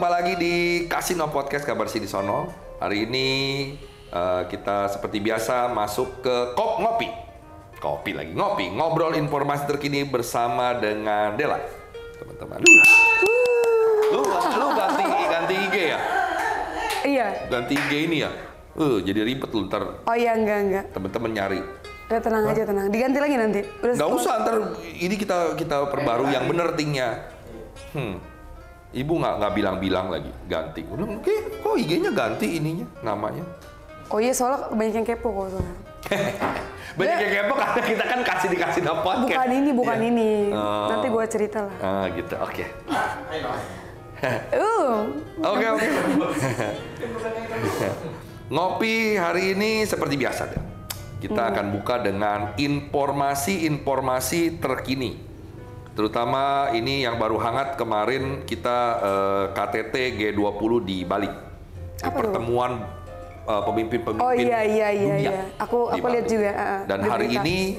jumpa lagi di Kasino Podcast Kabar Sini Sono. Hari ini kita seperti biasa masuk ke Ngopi. Kopi lagi, ngopi. Ngobrol informasi terkini bersama dengan Dela. Teman-teman. Lu ganti IG ya? Iya. Ganti IG ini ya? Jadi ribet lu ntar. Oh iya, enggak. Teman-teman nyari. Udah tenang aja, tenang. Diganti lagi nanti. Nggak usah, ntar ini kita perbarui yang bener tingnya. Ibu nggak bilang-bilang lagi ganti. Udah, oke, kok IG-nya ganti ininya namanya? Oh iya, soalnya banyak yang kepo kok soalnya. Banyak yang kepo karena kita kan dikasih podcast. Bukan ini. Nanti gua cerita lah. Gitu, oke. Oke. Ngopi hari ini seperti biasa deh. Kita akan buka dengan informasi-informasi terkini. Terutama ini yang baru hangat kemarin kita KTT G20 di Bali. Di pertemuan pemimpin-pemimpin dunia. Iya. Aku lihat juga. Dan hari ini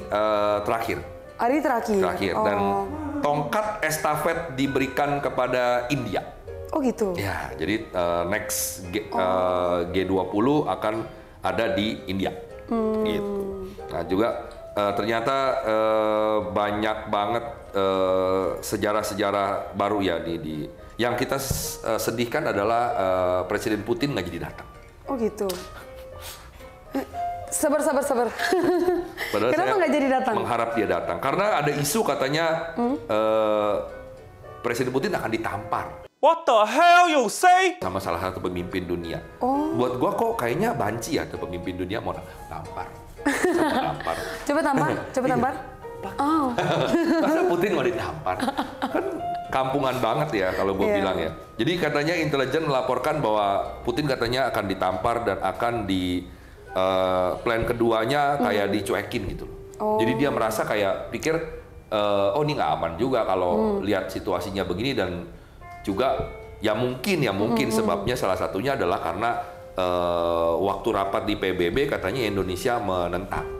terakhir. Hari terakhir. Dan tongkat estafet diberikan kepada India. Oh gitu. Ya, jadi next G20 akan ada di India. Gitu. Nah juga ternyata banyak banget sejarah-sejarah baru ya di yang kita sedihkan adalah Presiden Putin nggak jadi datang. Oh gitu. Sabar. Kenapa nggak jadi datang? Mengharap dia datang karena ada isu katanya Presiden Putin akan ditampar. What the hell you say? Sama salah satu pemimpin dunia. Buat gua kok kayaknya banci ya tuh pemimpin dunia mau tampar. Coba tampar. Oh. Masa Putin mau ditampar? Kan kampungan banget ya kalau gue bilang ya. Jadi katanya intelijen melaporkan bahwa Putin katanya akan ditampar dan akan di plan keduanya kayak dicuekin gitu loh. Jadi dia merasa kayak pikir ini nggak aman juga kalau lihat situasinya begini dan juga ya mungkin sebabnya salah satunya adalah karena waktu rapat di PBB katanya Indonesia menentang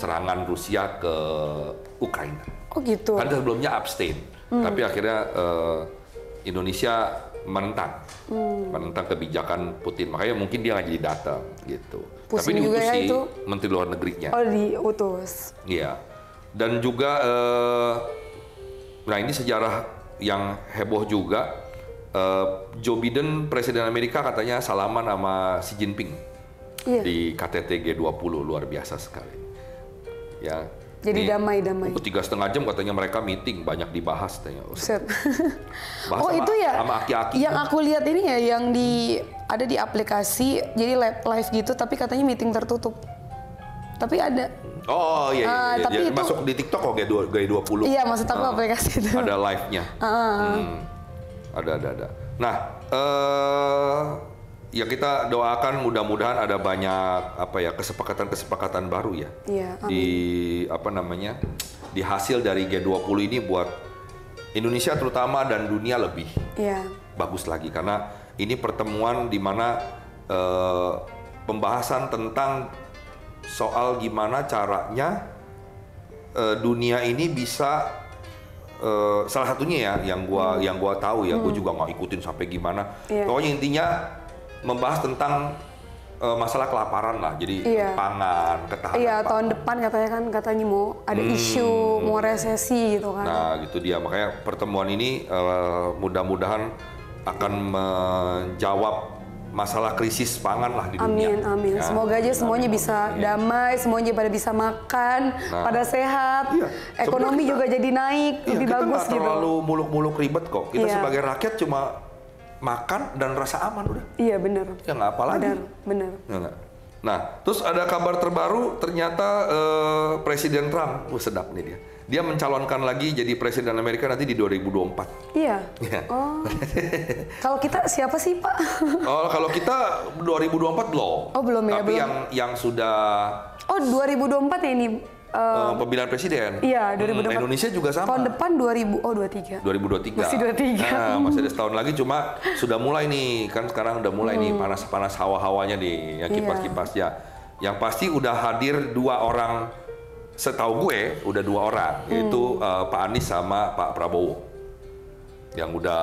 serangan Rusia ke Ukraina. Oh gitu. Kan sebelumnya abstain, tapi akhirnya Indonesia menentang kebijakan Putin. Makanya mungkin dia nggak jadi datang gitu. Tapi diutus ya si itu. Menteri Luar Negerinya. Oh diutus. Iya. Dan juga, nah ini sejarah yang heboh juga. Joe Biden, Presiden Amerika katanya salaman sama Xi Jinping di KTT G20, luar biasa sekali. Ya. Jadi damai. 3,5 jam katanya mereka meeting, banyak dibahas katanya. Oh itu ya, sama aki-aki. Yang aku lihat ini ya, yang ada di aplikasi, jadi live gitu, tapi katanya meeting tertutup. Tapi ada. Oh iya. Tapi itu masuk di TikTok kok G20. Iya, maksud aku aplikasi itu. Ada live-nya. Ada. Nah, ya kita doakan mudah-mudahan ada banyak kesepakatan baru ya. Iya, Di hasil dari G20 ini buat Indonesia terutama dan dunia lebih bagus lagi karena ini pertemuan di mana pembahasan tentang soal gimana caranya dunia ini bisa salah satunya ya yang gua tahu ya, gua juga nggak ikutin sampai gimana. Pokoknya intinya membahas tentang masalah kelaparan lah, jadi pangan, ketahanan. Iya, tahun depan katanya mau ada isu mau resesi gitu kan. Nah, gitu dia. Makanya pertemuan ini mudah-mudahan akan menjawab masalah krisis pangan lah di dunia. Amin. Ya, semoga aja semuanya bisa damai, semuanya pada bisa makan, pada sehat, ekonomi juga jadi naik, lebih bagus gitu. Kita nggak terlalu muluk-muluk ribet kok. Kita sebagai rakyat cuma makan dan rasa aman udah. Iya benar. Ya nggak apa lagi. Benar. Nah, terus ada kabar terbaru ternyata Presiden Trump, sedap nih dia. Dia mencalonkan lagi jadi Presiden Amerika nanti di 2024. Iya. Oh. Kalau kita siapa sih Pak? Kalau kita 2024 belum. Oh belum ya. Tapi belum. yang sudah. Oh 2024 ya ini. Pemilihan presiden. Iya 2024. Indonesia juga sama. Tahun depan 2023. Masih 23. Nah, masih ada setahun lagi cuma sudah mulai nih kan sekarang udah mulai nih panas-panas hawa-hawanya nih yang kipas-kipasnya. Yang pasti udah hadir 2 orang. Setahu gue udah 2 orang, yaitu Pak Anies sama Pak Prabowo. yang udah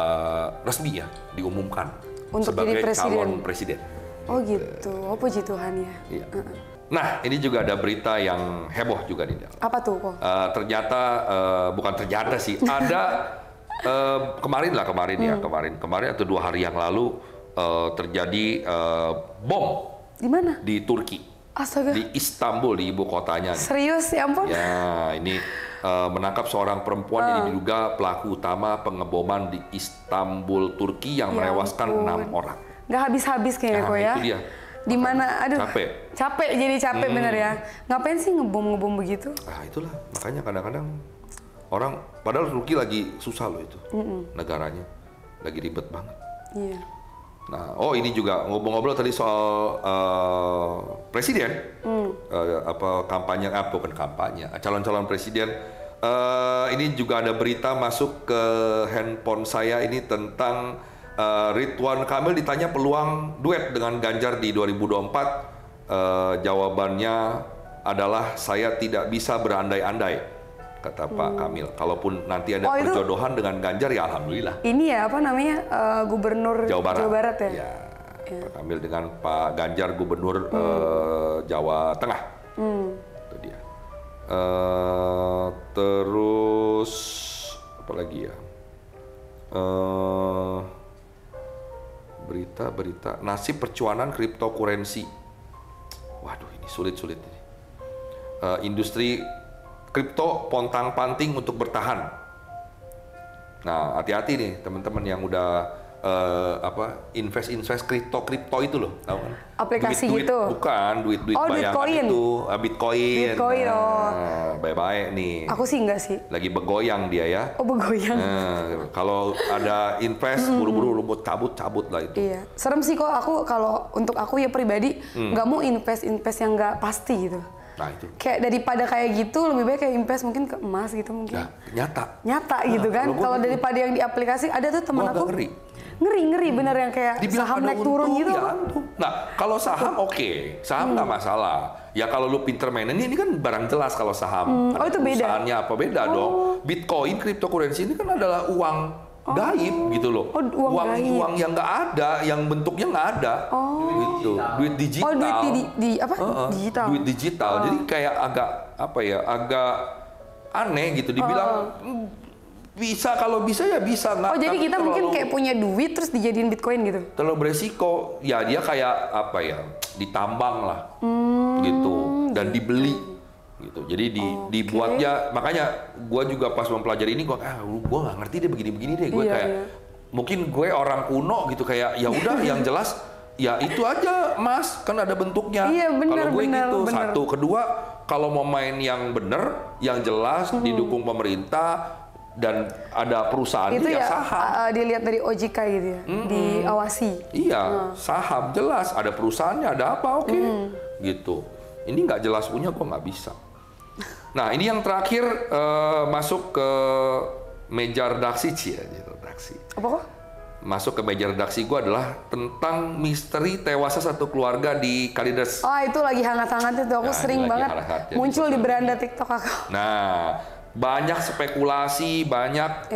resmi ya diumumkan Untuk sebagai jadi calon presiden. Oh gitu, oh puji Tuhan ya. Iya. Nah, ini juga ada berita yang heboh juga nih. Del. Apa tuh kok? Ternyata bukan ternyata sih, ada kemarin atau 2 hari yang lalu terjadi bom Di mana? di Turki, Astaga. di Istanbul, di ibu kotanya. Serius ya ampun? Ya, ini menangkap seorang perempuan yang diduga pelaku utama pengeboman di Istanbul, Turki yang Ya menewaskan ampun. 6 orang. Nggak habis-habis kayaknya Nah, kok ya. itu dia. Di mana? Aduh. Capek. Jadi capek bener ya. Ngapain sih ngebom begitu? Nah, itulah makanya kadang-kadang orang, padahal Turki lagi susah loh itu, negaranya lagi ribet banget. Iya. Nah, ini juga ngobrol-ngobrol tadi soal presiden, kampanye, bukan kampanye, calon-calon presiden. Ini juga ada berita masuk ke handphone saya ini tentang Ridwan Kamil ditanya peluang duet dengan Ganjar di 2024. Jawabannya adalah saya tidak bisa berandai-andai, kata Pak Kamil. Kalaupun nanti ada perjodohan dengan Ganjar ya alhamdulillah. Ini ya apa namanya Gubernur Jawa Barat ya? Ya. Pak Kamil dengan Pak Ganjar Gubernur Jawa Tengah. Itu dia. Terus apa lagi ya? Berita nasib percuanan cryptocurrency. Waduh, ini sulit ini. Industri kripto pontang-panting untuk bertahan. Nah, hati-hati nih teman-teman yang udah invest kripto itu loh, tahu kan? Aplikasi duit, gitu. Bukan duit bayangan Bitcoin. itu, Bitcoin. Bitcoin, Baik-baik nih. Aku sih enggak sih. Lagi begoyang dia ya. Oh, begoyang. Kalau ada invest buru-buru lu mau cabut lah itu. Iya, serem sih kok. Untuk aku ya pribadi nggak mau invest yang nggak pasti gitu. Nah itu. Kayak daripada kayak gitu lebih baik kayak invest mungkin ke emas gitu mungkin. Nah, nyata Gitu kan. Kalau daripada yang di aplikasi ada tuh teman aku. Ngeri bener yang kayak dibilang saham naik turun gitu. Ya, nah, kalau saham oke. Saham nggak masalah. Ya kalau lu pinter mainin ini kan barang jelas kalau saham. Itu beda. Perusahaannya apa beda dong. Bitcoin, cryptocurrency ini kan adalah uang gaib gitu loh. Uang yang nggak ada, yang bentuknya nggak ada. Gitu. Duit digital. Digital. Duit digital. Jadi kayak agak aneh gitu dibilang bisa, kalau bisa ya bisa. Jadi kita mungkin kayak punya duit terus dijadiin Bitcoin gitu? Terlalu beresiko, ya dia kayak ditambang lah gitu dan dibeli gitu. Jadi dibuatnya, makanya gue juga pas mempelajari ini gue nggak ngerti deh begini-begini deh. Gue mungkin gue orang kuno gitu kayak ya udah yang jelas ya itu aja Mas, kan ada bentuknya. Iya benar. Kalau gue gitu. Satu, kedua kalau mau main yang bener, yang jelas didukung pemerintah dan ada perusahaan itu ya saham. Dilihat dari OJK gitu ya, diawasi. Iya, saham jelas ada perusahaannya, ada apa gitu. Ini nggak jelas punya kok nggak bisa. Nah ini yang terakhir masuk ke meja redaksi redaksi. Apa kok? Masuk ke meja redaksi gue adalah tentang misteri tewasnya satu keluarga di Kalideres. Itu lagi hangat-hangat itu, aku sering banget muncul di beranda TikTok aku. Nah, banyak spekulasi, banyak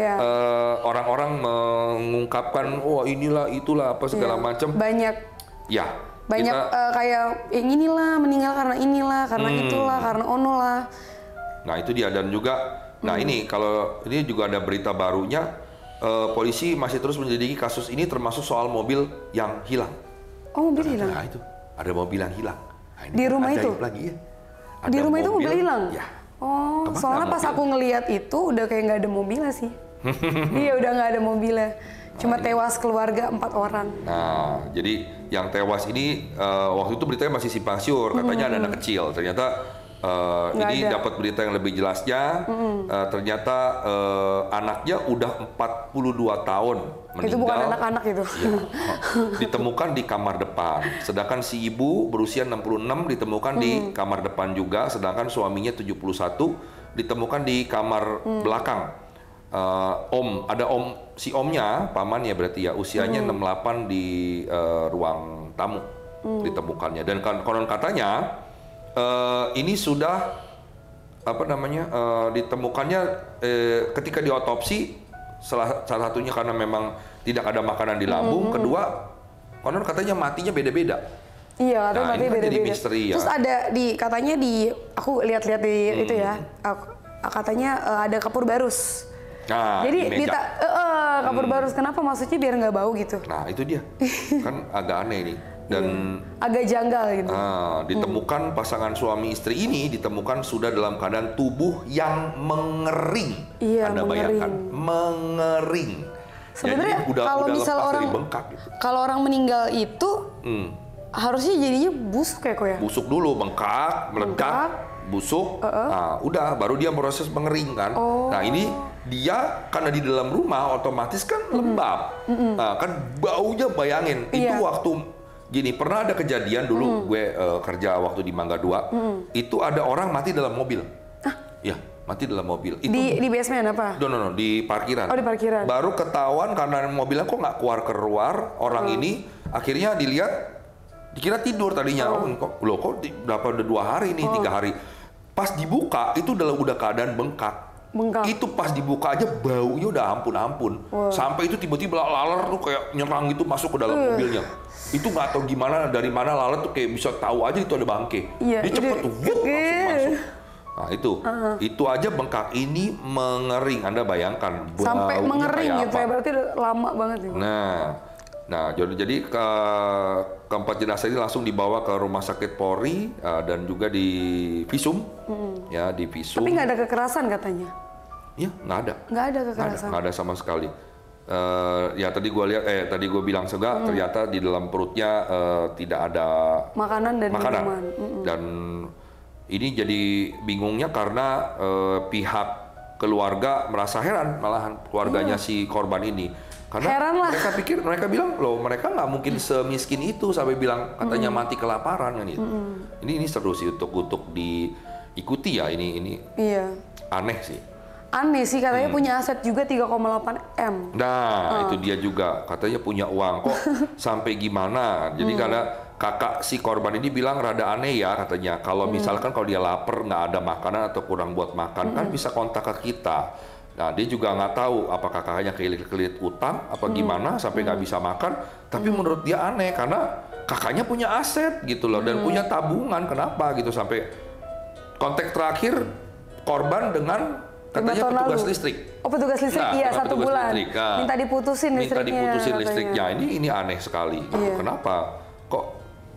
orang-orang mengungkapkan, inilah, itulah, apa segala macam. Banyak. Ya. Banyak kayak yang inilah meninggal karena inilah, karena itulah, karena ono lah. Nah itu dia dan juga, ini kalau ini juga ada berita barunya, polisi masih terus menyelidiki kasus ini termasuk soal mobil yang hilang. Oh mobil hilang? Nah itu, ada mobil yang hilang. Nah, di rumah itu? Lagi ya. Di rumah itu mobil hilang? Ya. Oh, soalnya pas aku ngelihat itu udah kayak nggak ada mobilnya sih. Iya udah nggak ada mobilnya. Cuma tewas keluarga 4 orang. Nah, jadi yang tewas ini waktu itu beritanya masih simpang siur, katanya ada anak kecil. Ternyata ini dapat berita yang lebih jelasnya. Ternyata anaknya udah 42 tahun meninggal. Itu bukan anak-anak itu. Ya, ditemukan di kamar depan. Sedangkan si ibu berusia 66 ditemukan di kamar depan juga. Sedangkan suaminya 71 ditemukan di kamar belakang. Si omnya, paman ya berarti ya, usianya 68 di ruang tamu ditemukannya. Dan konon katanya ini sudah ditemukannya ketika diotopsi salah satunya karena memang tidak ada makanan di lambung, kedua konon katanya matinya beda-beda. Iya, katanya Nah, mati ini kan jadi beda-beda. misteri ya. Terus ada katanya aku lihat-lihat di itu ya, katanya ada kapur barus. Nah, Jadi di meja. kapur barus, kenapa maksudnya biar nggak bau gitu? Nah, itu dia. Kan agak aneh nih. Dan Agak janggal gitu. ditemukan pasangan suami istri ini ditemukan sudah dalam keadaan tubuh yang mengering. Iya, Anda mengering. bayangkan, mengering. Sebenarnya Jadi udah kalau misal lepas orang dari bengkak gitu. kalau orang meninggal itu harusnya jadinya busuk ya kok ya? Busuk dulu, bengkak, meledak, busuk. Nah, udah baru dia proses mengering kan. Nah, ini dia karena di dalam rumah otomatis kan lembab. Nah, kan baunya bayangin. Iya. Itu waktu gini, pernah ada kejadian dulu gue kerja waktu di Mangga 2. Itu ada orang mati dalam mobil. Ya, mati dalam mobil. Itu Di basement apa? no, di parkiran. Oh, di parkiran. Baru ketahuan karena mobilnya kok nggak keluar orang ini, akhirnya dikira tidur tadinya. Kok berapa udah 2 hari nih, 3 hari. Pas dibuka itu udah keadaan bengkak. Itu pas dibuka aja baunya udah ampun-ampun. Sampai itu tiba-tiba laler tuh kayak nyerang itu masuk ke dalam mobilnya. Itu nggak tahu gimana dari mana laler tuh kayak bisa tahu aja itu ada bangke. Iya, Dia cepet tuh langsung masuk. Nah itu aja bengkak ini mengering. Anda bayangkan Sampai baunya mengering kayak gitu apa. ya, berarti udah lama banget ya. Nah, jadi keempat jenazah ini langsung dibawa ke rumah sakit Polri dan juga di visum, ya di visum. Tapi nggak ada kekerasan katanya. Iya, nggak ada. Nggak ada kekerasan. Nggak ada sama sekali. Ya tadi gue bilang juga ternyata di dalam perutnya tidak ada Makanan dan minuman. Dan ini jadi bingungnya karena pihak keluarga merasa heran, malahan keluarganya si korban ini. Karena Heran lah. mereka bilang loh, mereka nggak mungkin semiskin itu sampai bilang katanya mati kelaparan kan itu. Ini seru sih untuk diikuti ya ini Iya. aneh sih. Aneh sih, katanya punya aset juga 3,8 M. Nah, itu dia juga katanya punya uang kok sampai gimana. Jadi karena kakak si korban ini bilang rada aneh ya katanya. Kalau misalkan kalau dia lapar nggak ada makanan atau kurang buat makan kan bisa kontak ke kita. Nah, dia juga nggak tahu apakah kakaknya kelit-kelit utang apa gimana sampai nggak bisa makan. Tapi menurut dia aneh karena kakaknya punya aset gitu loh dan punya tabungan. Kenapa gitu sampai kontak terakhir korban dengan katanya petugas listrik. Oh, petugas listrik, Nah, iya, dengan 1 petugas bulan. listrik. Nah, minta diputusin listriknya. Minta diputusin katanya. listriknya. Ini aneh sekali. Iya. Kenapa? Kok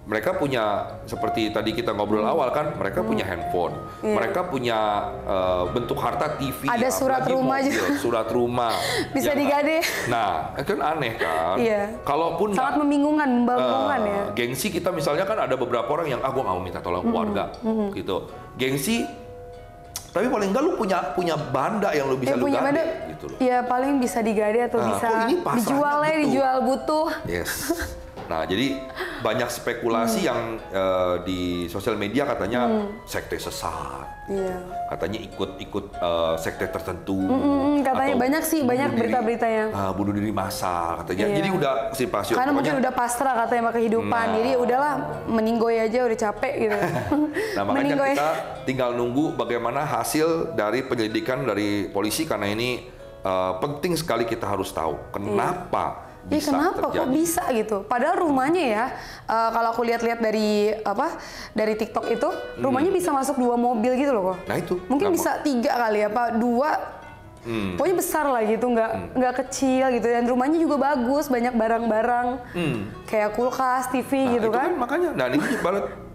mereka punya seperti tadi kita ngobrol awal kan, mereka punya handphone, mereka punya bentuk harta TV, ada surat apalagi rumah mobil, juga. surat rumah. Bisa Ya, digade. Nah, kan aneh kan. Iya. Kalaupun Sangat membingungkan, membangkangkan ya. Gengsi kita misalnya kan ada beberapa orang yang gue nggak mau minta tolong keluarga, gitu. Gengsi, tapi paling enggak lu punya banda yang lu bisa lu punya gade, banda, gitu loh. ya paling bisa digade atau bisa kok ini pasarnya dijual ya, gitu? dijual butuh. Yes. Nah, jadi banyak spekulasi yang di sosial media katanya sekte sesat. Iya. Katanya ikut sekte tertentu. Katanya atau banyak sih, banyak bunuh diri, berita-berita yang bunuh diri massal katanya. Iya. Jadi udah si pasien. karena mungkin udah pasrah katanya sama kehidupan, Nah. jadi udahlah meninggoy aja, udah capek gitu. Nah, makanya Meninggoy. kita tinggal nunggu bagaimana hasil dari penyelidikan dari polisi karena ini penting sekali kita harus tahu kenapa Iya, bisa kenapa terjadi. kok bisa gitu? Padahal rumahnya ya, kalau aku lihat-lihat dari TikTok itu, rumahnya bisa masuk 2 mobil gitu loh kok. Nah itu. Mungkin kenapa? bisa 3 kali apa, 2. Pokoknya besar lah gitu, nggak kecil gitu. Dan rumahnya juga bagus, banyak barang-barang, kayak kulkas, TV Nah, gitu itu kan. makanya. Nah ini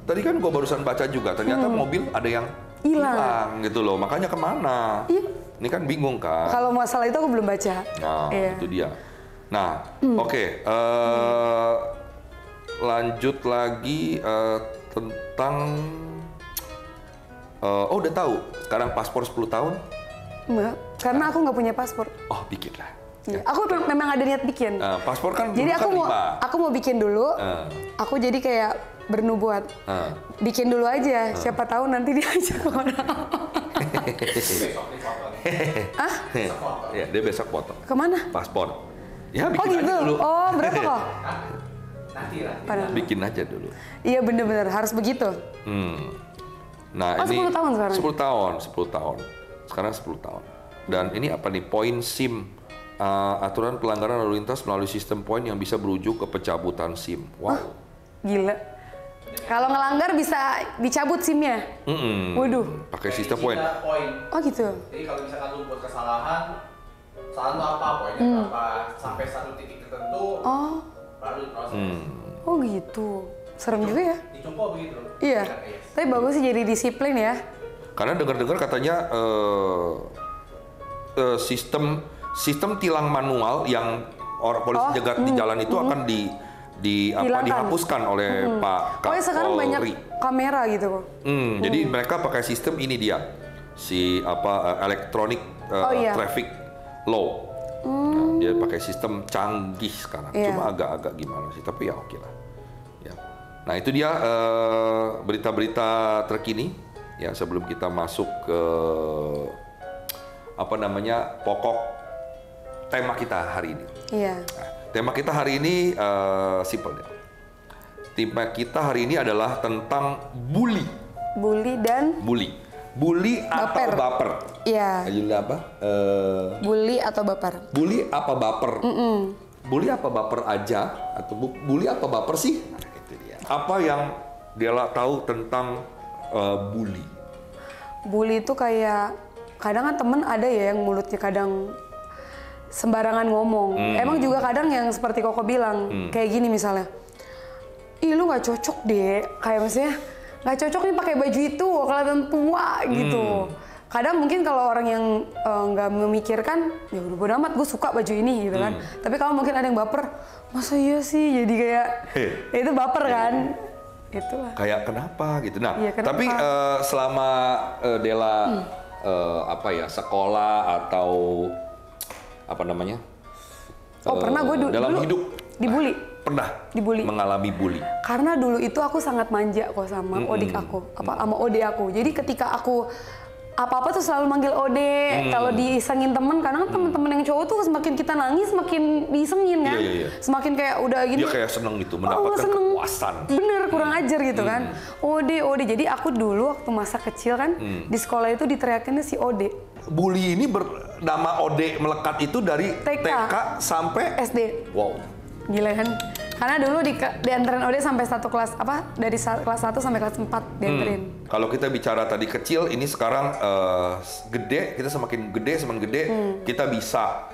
tadi kan gue barusan baca juga ternyata mobil ada yang hilang gitu loh. Makanya kemana? Iya. Ini kan bingung kan. Kalau masalah itu aku belum baca. Nah Iya. itu dia. Nah oke. Lanjut lagi tentang udah tahu sekarang paspor 10 tahun. Enggak, karena aku nggak punya paspor. Oh bikin lah. Iya. Aku memang ada niat bikin. Paspor kan Jadi dulu aku mau bikin dulu. Aku jadi kayak bernubuat. Bikin dulu aja. Siapa tahu nanti diajak orang. Ya, dia besok potong. Kemana? Paspor. Ya Oh bikin gitu. aja dulu. Oh berapa kok? Padahal. Bikin aja dulu. Iya bener-bener harus begitu. Nah, Oh, ini 10 tahun sekarang? 10 tahun. Sekarang 10 tahun. Dan ini apa nih? Poin SIM aturan pelanggaran lalu lintas melalui sistem poin yang bisa berujung ke pencabutan SIM. Wow. Gila. Kalau ngelanggar bisa dicabut SIM-nya? Waduh. Pakai sistem poin. Oh gitu? Jadi kalau misalkan lu buat kesalahan, kesalahan lu apa, poinnya berapa, sampai satu titik tertentu, baru diproses. Oh gitu. Serem juga ya? Dicoba begitu. Iya. Tapi bagus sih jadi disiplin ya. Karena dengar-dengar katanya sistem tilang manual yang polisi jegat di jalan itu akan dihapuskan oleh Pak Kapolri. Oh ya sekarang banyak kamera gitu kok. Jadi mereka pakai sistem ini dia, electronic traffic law. Nah, dia pakai sistem canggih sekarang. Cuma agak-agak gimana sih, tapi ya oke lah. Ya. Nah itu dia berita-berita terkini. Ya sebelum kita masuk ke pokok tema kita hari ini. Iya. Nah, tema kita hari ini simple deh. Tema kita hari ini adalah tentang bully. Bully dan Bully atau baper. Iya. Judulnya apa? Bully atau baper. Bully apa baper? Bully apa baper aja? Atau bully apa baper sih? Nah, itu dia. Apa yang Dela tahu tentang bully? Bully itu kayak kadang kan temen ada ya yang mulutnya kadang sembarangan ngomong. Emang juga kadang yang seperti Koko bilang kayak gini misalnya, ih lu nggak cocok deh, kayak maksudnya nggak cocok nih pakai baju itu, kelihatan tua gitu. Kadang mungkin kalau orang yang nggak memikirkan, ya udah bodo amat, gue suka baju ini gitu kan. Tapi kalau mungkin ada yang baper, masa iya sih, jadi kayak ya itu baper kan. Itulah. Kayak kenapa gitu. Nah, iya, kenapa? tapi selama Dela sekolah atau pernah gue dalam dulu hidup dibully. Pernah Dibully. mengalami bully. Karena dulu itu aku sangat manja kok sama odik aku, sama ode aku. Jadi ketika aku apa-apa tuh selalu manggil ode. Kalau diisengin temen, karena kan temen-temen yang cowok tuh semakin kita nangis, semakin diisengin kan. Iya. Semakin kayak udah gini. Dia kayak seneng gitu, mendapatkan kepuasan. Bener, kurang ajar gitu kan. Ode. Jadi aku dulu waktu masa kecil kan, di sekolah itu diteriakinnya si ode. Bully ini bernama Ode melekat itu dari TK sampai SD. Wow. Gila kan? Karena dulu dianterin Ode sampai satu kelas, dari kelas 1 sampai kelas 4 dianterin. Kalau kita bicara tadi kecil, ini sekarang gede, kita semakin gede, kita bisa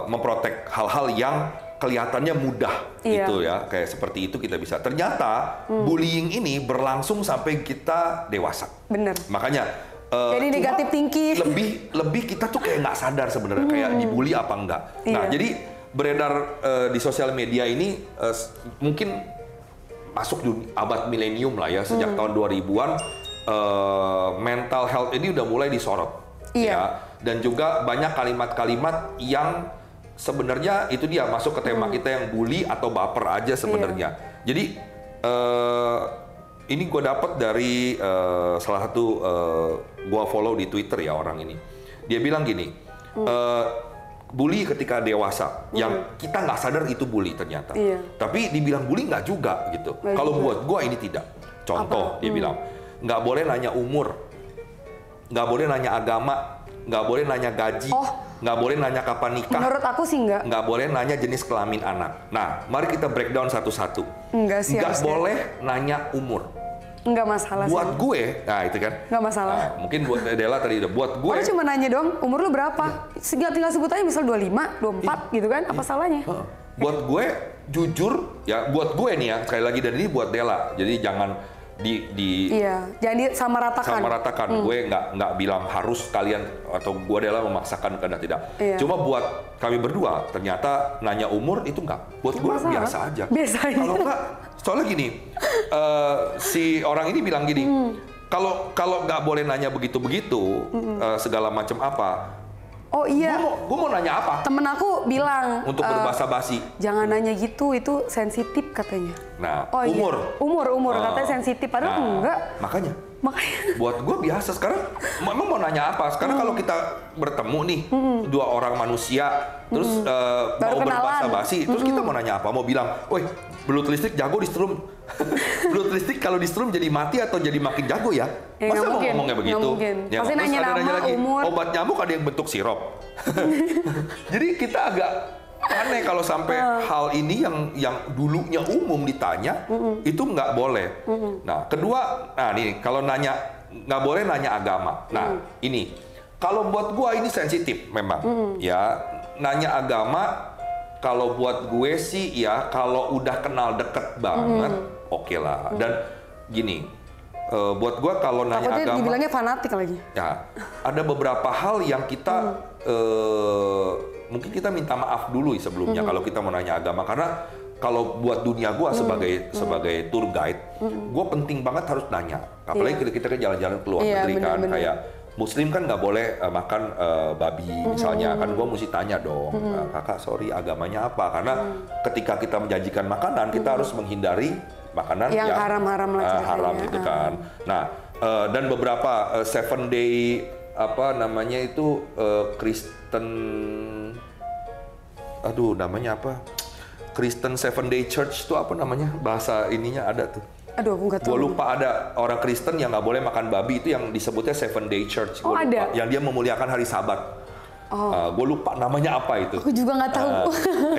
memprotek hal-hal yang kelihatannya mudah gitu ya. Kayak seperti itu kita bisa. Ternyata bullying ini berlangsung sampai kita dewasa. Bener. Makanya jadi negatif tinggi. Lebih kita tuh kayak nggak sadar sebenarnya kayak dibully apa enggak. Nah, jadi beredar di sosial media ini mungkin masuk abad milenium lah ya, sejak tahun 2000-an mental health ini udah mulai disorot. Ya. Dan juga banyak kalimat-kalimat yang sebenarnya itu dia masuk ke tema kita yang bully atau baper aja sebenarnya. Jadi ini gue dapat dari salah satu gue follow di Twitter ya orang ini. Dia bilang gini, bully ketika dewasa, yang kita nggak sadar itu bully ternyata. Tapi dibilang bully nggak juga gitu. Kalau buat gue ini tidak. Contoh, dia bilang, nggak boleh nanya umur, nggak boleh nanya agama, nggak boleh nanya gaji, nggak boleh nanya kapan nikah. Menurut aku sih nggak boleh nanya jenis kelamin anak. Nah, mari kita breakdown satu-satu. Nggak boleh nanya umur. Nggak masalah buat sih. gue, nah itu kan. Nggak masalah. Nah, mungkin buat Dela tadi udah. Buat gue. Orang cuma nanya dong, umur lu berapa? Tinggal sebut aja misal 25, 24 gitu kan. Apa salahnya? Buat gue, jujur, ya buat gue nih ya, sekali lagi, dan ini buat Dela. Jadi jangan jangan disamaratakan. Gue nggak bilang harus kalian atau gue Dela memaksakan karena tidak. Cuma buat kami berdua, ternyata nanya umur itu nggak. Buat gue biasa aja. Kalau nggak, soalnya gini, si orang ini bilang gini, kalau nggak boleh nanya begitu-begitu, segala macam apa. Oh iya. Gue mau nanya apa? Temen aku bilang untuk berbahasa basi. Jangan nanya gitu, itu sensitif katanya. Nah, umur. Umur katanya sensitif, padahal enggak. Makanya. Buat gue biasa sekarang. Memang mau nanya apa? Sekarang kalau kita bertemu nih, dua orang manusia, terus mau berbahasa basi, terus kita mau nanya apa? Mau bilang, woi, belut listrik jago di setrum. Blood listrik kalau di strum jadi mati atau jadi makin jago ya? Ya, Masa nggak mau mungkin, ngomongnya nggak begitu? mungkin. Ya, Pasti terus nanya ada nama, umur. Obat nyamuk ada yang bentuk sirup. Jadi kita agak aneh kalau sampai hal ini yang dulunya umum ditanya itu nggak boleh. Nah, kedua, nih kalau nanya nggak boleh nanya agama. Nah, ini kalau buat gua ini sensitif memang. Ya, nanya agama kalau buat gue sih ya kalau udah kenal deket banget, oke lah. Dan gini, buat gua kalau nanya Takutnya agama, dibilangnya fanatik lagi. ya ada beberapa hal yang kita mungkin kita minta maaf dulu sebelumnya kalau kita mau nanya agama, karena kalau buat dunia gua sebagai tour guide, gua penting banget harus nanya. Apalagi kita kan jalan-jalan ke luar negeri kan, kayak Muslim kan nggak boleh makan babi misalnya, kan gua mesti tanya dong, kakak sorry agamanya apa? Karena ketika kita menjanjikan makanan kita harus menghindari makanan yang haram-haram lah haram gitu kan. Nah, dan beberapa 7 day apa namanya itu Kristen, aduh namanya apa? Kristen 7 Day Church itu apa namanya? Bahasa ininya ada tuh. Aduh, aku nggak tahu. Gue lupa, ada orang Kristen yang nggak boleh makan babi, itu yang disebutnya 7 Day Church. Oh, Gua lupa. ada? Yang dia memuliakan hari Sabat. Gue lupa namanya apa itu. Aku juga nggak tahu.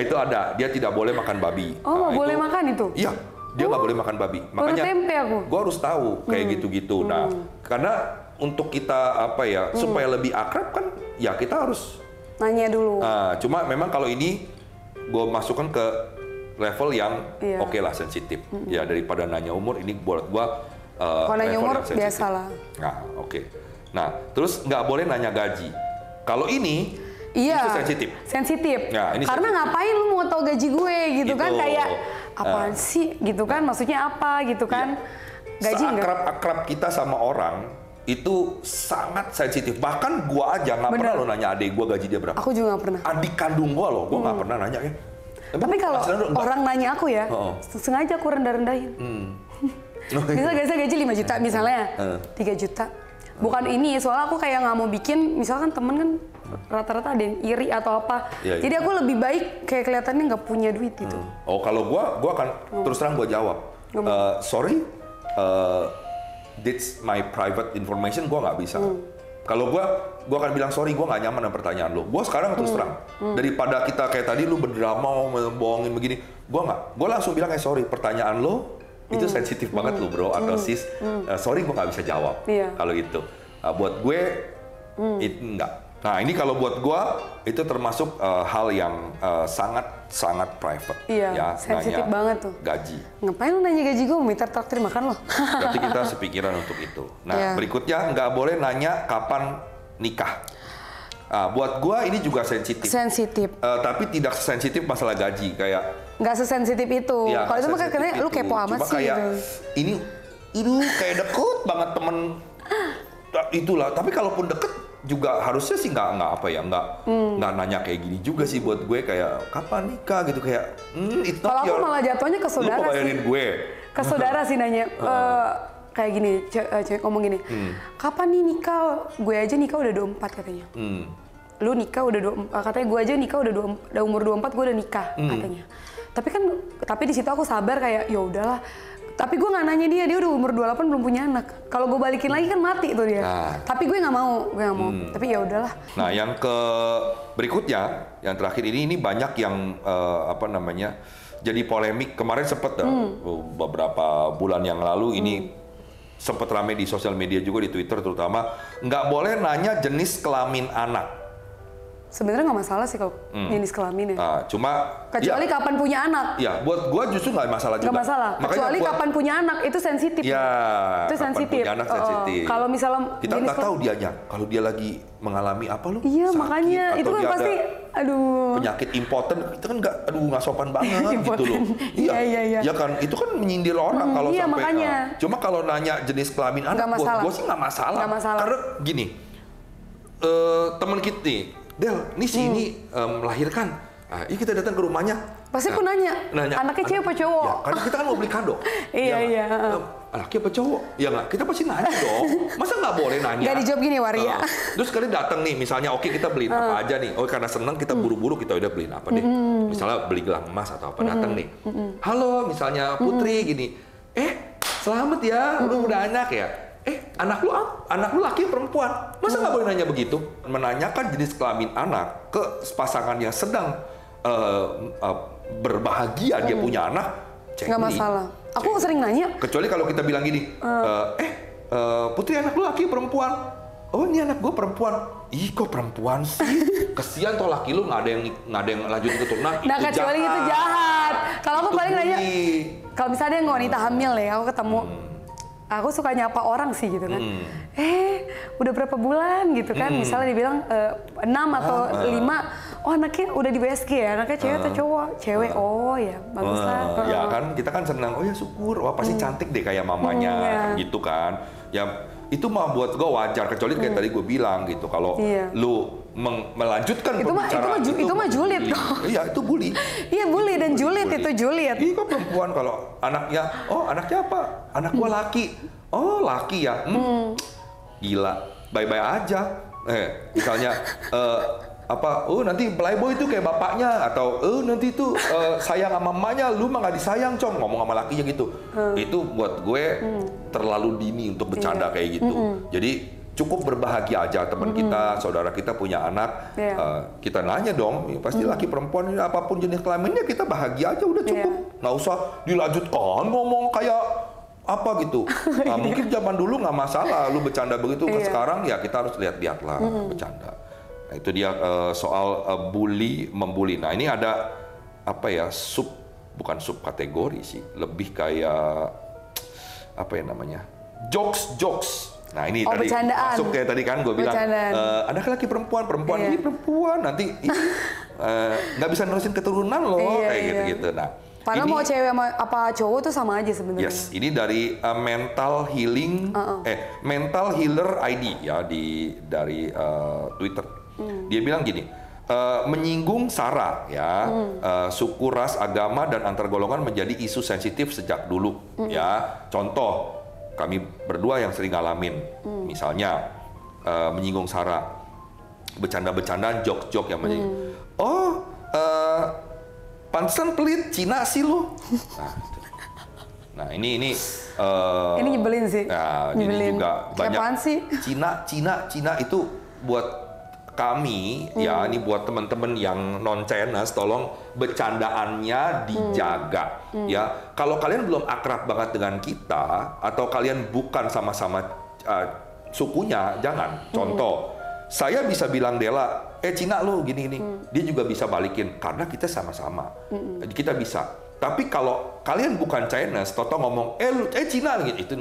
Itu ada, dia tidak boleh makan babi. Oh, nggak boleh makan itu? Iya, dia nggak boleh makan babi. Baru tempe aku. Gue harus tahu kayak gitu-gitu. Nah, karena untuk kita apa ya supaya lebih akrab kan, ya kita harus Nanya dulu. cuma memang kalau ini gue masukkan ke level yang oke lah sensitif. Ya daripada nanya umur, ini buat gue kalau nanya umur biasalah. Nah, oke. Nah, terus nggak boleh nanya gaji. Kalau ini Iya, itu sensitif. Sensitif. Ya, ini karena sensitif. ngapain lu mau tahu gaji gue gitu kan, Gitu. kayak apaan sih gitu kan, maksudnya apa gitu kan. Gaji enggak. Seakrab-akrab kita sama orang itu sangat sensitif. Bahkan gua aja nggak pernah lo nanya adik gua gaji dia berapa. Aku juga nggak pernah. Adik kandung gua loh, gua nggak pernah nanya ya. Tapi kalau orang nanya aku ya, sengaja aku rendah-rendahin. Misal gaji 5 juta misalnya, 3 juta. Bukan ini, soalnya aku kayak nggak mau bikin, misalkan temen kan rata-rata ada yang iri atau apa. Iya, Jadi aku lebih baik kayak kelihatannya nggak punya duit gitu. Oh, kalau gua akan terus terang gua jawab. Sorry, that's my private information, gua nggak bisa. Kalau gua akan bilang sorry, gua nggak nyaman dengan pertanyaan lo. Gua sekarang terus terang. Daripada kita kayak tadi lu berdrama bohongin begini, gua langsung bilang sorry, pertanyaan lo itu sensitif banget lo bro atau sis. Sorry, gua nggak bisa jawab. Iya. Kalau itu buat gue itu enggak. Nah, ini kalau buat gua itu termasuk hal yang sangat private. Iya, ya, sensitif nanya banget tuh. Gaji. Ngapain lu nanya gaji gue, minta traktir makan lo? Berarti kita sepikiran untuk itu. Nah, Iya. berikutnya nggak boleh nanya kapan nikah. Buat gua ini juga sensitif. Sensitif. Tapi tidak sensitif masalah gaji kayak. Nggak sesensitif itu. Ya, Kalau itu mah sensitif katanya lu itu. kepo amat Cuma sih kayak, gitu. Ini kayak deket banget temen. Itulah. Tapi kalaupun deket juga harusnya sih nggak nanya kayak gini juga sih buat gue, kayak kapan nikah gitu, kayak it's not Kalau aku your- malah jatuhnya ke saudara lu bayarin sih. gue. Ke saudara sih nanya. Kayak gini, cewek ngomong gini. Kapan nih nikah? Gue aja nikah udah 24 katanya. Lu nikah udah 24, katanya gue aja nikah udah umur 24 gue udah nikah katanya. Tapi di situ aku sabar kayak ya udahlah. Tapi gue nggak nanya dia udah umur 28 belum punya anak. Kalau gue balikin lagi kan mati tuh dia. Tapi gue nggak mau. Tapi ya udahlah. Nah, yang berikutnya, yang terakhir ini banyak yang jadi polemik. Kemarin sempet beberapa bulan yang lalu ini sempet rame di sosial media juga, di Twitter terutama, nggak boleh nanya jenis kelamin anak. Sebenarnya nggak masalah sih kalau jenis kelamin ya. Cuma kecuali kapan punya anak. Ya, buat gua justru nggak masalah juga. Nggak masalah. Kecuali kapan punya anak itu sensitif. Ya, itu sensitif. Kapan punya anak sensitif. Kalau misalnya kita nggak tahu dianya, kalau dia lagi mengalami apa lu? Iya, sakit, makanya atau itu kan dia pasti ada aduh. penyakit impoten, itu kan nggak sopan banget gitu loh. Iya. Ya kan, itu kan menyindir orang kalau iya, sampai. makanya. Cuma kalau nanya jenis kelamin anak, buat gue sih nggak masalah. Nggak masalah. Karena gini, teman kita nih, Del, ini ini melahirkan. Ini kita datang ke rumahnya. Pasti aku nanya, anaknya cewek apa cowok? Ya, karena kita kan mau beli kado. Iya. Anaknya apa cowok? Ya nggak, kita pasti nanya dong. Masa nggak boleh nanya? Nggak dijawab gini, Waria. Terus kalian datang nih, misalnya oke kita beliin apa aja nih. Oh, karena senang kita buru-buru kita udah beliin apa deh. Misalnya beli gelang emas atau apa, datang nih. Halo, misalnya Putri gini. selamat ya, lu udah anak ya. Anak lu laki perempuan? Masa nggak boleh nanya begitu? Menanyakan jenis kelamin anak ke pasangan yang sedang berbahagia dia punya anak, nggak masalah. Aku sering nanya. Kecuali kalau kita bilang gini, Putri anak lu laki perempuan? Oh ini anak gue perempuan. Ih kok perempuan sih? Kesian toh laki lu nggak ada yang lanjut keturunan. Nah kecuali itu jahat. Kalau aku paling nanya, kalau misalnya yang wanita hamil ya, aku ketemu, aku suka nyapa orang sih gitu kan. Udah berapa bulan gitu kan? Misalnya dibilang 6 atau 5, oh anaknya udah di BSG ya, anaknya cewek atau cowok? Cewek, oh ya bagus lah. Ya kan kita kan senang, oh ya syukur, wah pasti cantik deh kayak mamanya, gitu kan. Ya itu mah buat gue wajar, kecuali kayak tadi gue bilang gitu, kalau lu melanjutkan pembicaraan itu mah julid kok. Iya itu bully. Iya bully dan julid itu julid. Iya kok perempuan kalau anaknya, oh anaknya apa? Anak gue laki. Oh laki ya? Gila, bye-bye aja. Misalnya nanti playboy itu kayak bapaknya, atau nanti itu sayang sama mamanya, lu mah nggak disayang cong, ngomong sama lakinya gitu. Itu buat gue terlalu dini untuk bercanda kayak gitu. Jadi cukup berbahagia aja teman kita, saudara kita punya anak, kita nanya dong, pasti laki perempuan apapun jenis kelaminnya kita bahagia aja udah cukup, nggak usah dilanjutkan ngomong kayak apa gitu. Nah, mungkin zaman dulu nggak masalah lu bercanda begitu, sekarang ya kita harus lihat-lihat lah bercanda. Nah, itu dia soal bully membuli. Nah ini ada apa ya, bukan sub kategori sih, lebih kayak apa ya namanya, jokes. Nah ini tadi bercandaan. Masuk kayak tadi kan gue bilang anak laki perempuan ini perempuan nanti nggak bisa nerusin keturunan loh, kayak gitu. Nah padahal mau cewek apa cowok tuh sama aja sebenarnya. Yes, ini dari mental healing, mental healer ID ya dari Twitter. Dia bilang gini, menyinggung SARA ya, suku, ras, agama dan antar golongan menjadi isu sensitif sejak dulu ya. Contoh kami berdua yang sering ngalamin, misalnya menyinggung SARA, bercanda-bercandaan, jok-jok yang menyinggung. Pantesan pelit, Cina sih lu. Nah ini nyebelin sih. Nah, nyebelin. Ini juga banyak. Apaan sih? Cina itu buat kami ya, ini buat teman-teman yang non Chinese, tolong bercandaannya dijaga ya. Kalau kalian belum akrab banget dengan kita atau kalian bukan sama-sama sukunya, jangan. Contoh, saya bisa bilang Dela, Cina lu gini-gini. Dia juga bisa balikin karena kita sama-sama. Kita bisa. Tapi kalau kalian bukan Chinese, toto ngomong Cina gitu, itu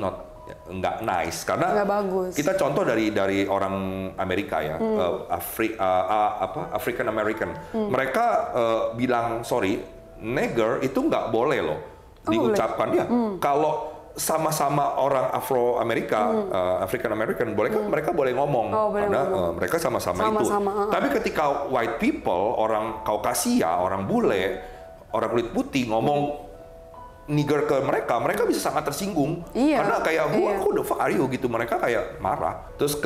nggak nice karena nggak bagus. Kita contoh dari orang Amerika ya, African American. Mereka bilang sorry, nigger itu nggak boleh loh diucapkan ya. Kalau sama-sama orang Afro Amerika, African American, mereka boleh ngomong karena mereka sama-sama itu. Tapi ketika white people, orang Kaukasia, orang bule, orang kulit putih ngomong nigger ke mereka bisa sangat tersinggung. Karena kayak who the fuck are you gitu, mereka kayak marah. Terus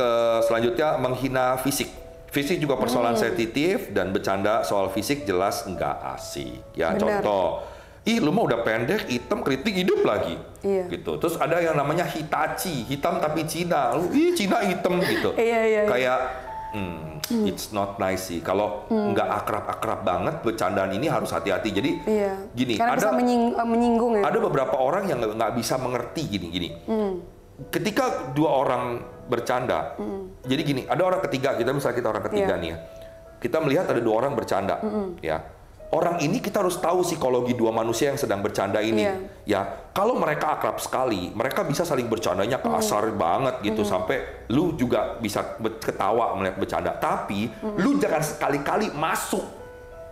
selanjutnya menghina fisik. Fisik juga persoalan sensitif dan bercanda soal fisik jelas nggak asik. Ya contoh, lu mah udah pendek, hitam, keriting, hidup lagi. Gitu. Terus ada yang namanya Hitachi, hitam tapi Cina. Cina hitam gitu. Kayak it's not nice sih. Kalau nggak akrab-akrab banget, bercandaan ini harus hati-hati. Jadi gini, karena bisa menyinggung ya. Ada beberapa orang yang nggak bisa mengerti gini. Ketika dua orang bercanda, jadi gini, ada orang ketiga, misalnya kita orang ketiga nih ya. Kita melihat ada dua orang bercanda, ya. Orang ini kita harus tahu psikologi dua manusia yang sedang bercanda ini. Ya, kalau mereka akrab sekali, mereka bisa saling bercandanya kasar banget gitu sampai lu juga bisa ketawa melihat bercanda. Tapi lu jangan sekali-kali masuk